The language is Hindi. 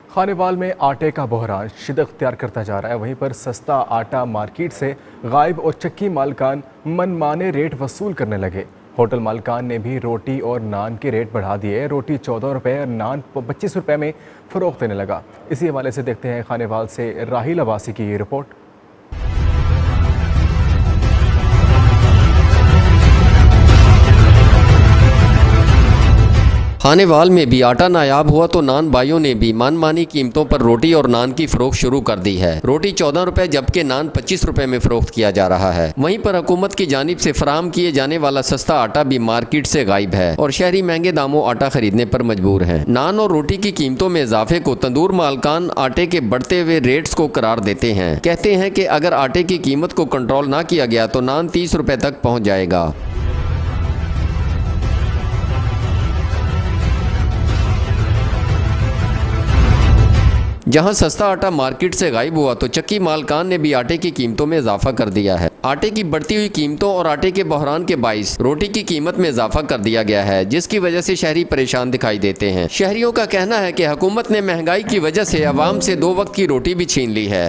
खानेवाल में आटे का बहरान शिद्दत अख्तियार करता जा रहा है। वहीं पर सस्ता आटा मार्केट से गायब और चक्की मालकान मनमाने रेट वसूल करने लगे। होटल मालकान ने भी रोटी और नान के रेट बढ़ा दिए। रोटी 14 रुपये और नान 25 रुपये में फ़रोख्त देने लगा। इसी हवाले से देखते हैं खानेवाल से राहिल अब्बासी की ये रिपोर्ट। खानेवाल में भी आटा नायाब हुआ तो नान भाइयों ने भी मनमानी कीमतों पर रोटी और नान की फरोख्त शुरू कर दी है। रोटी 14 रुपए जबकि नान 25 रुपए में फरोख्त किया जा रहा है। वहीं पर हुकूमत की जानिब से फराहम किए जाने वाला सस्ता आटा भी मार्केट से गायब है और शहरी महंगे दामों आटा खरीदने पर मजबूर हैं। नान और रोटी की कीमतों में इजाफे को तंदूर मालकान आटे के बढ़ते हुए रेट्स को करार देते हैं। कहते हैं कि अगर आटे की कीमत को कंट्रोल न किया गया तो नान 30 रुपए तक पहुँच जाएगा। जहां सस्ता आटा मार्केट से गायब हुआ तो चक्की मालकान ने भी आटे की कीमतों में इजाफा कर दिया है। आटे की बढ़ती हुई कीमतों और आटे के बहरान के बाइस रोटी की कीमत में इजाफा कर दिया गया है, जिसकी वजह से शहरी परेशान दिखाई देते हैं। शहरियों का कहना है कि हुकूमत ने महंगाई की वजह से अवाम से 2 वक्त की रोटी भी छीन ली है।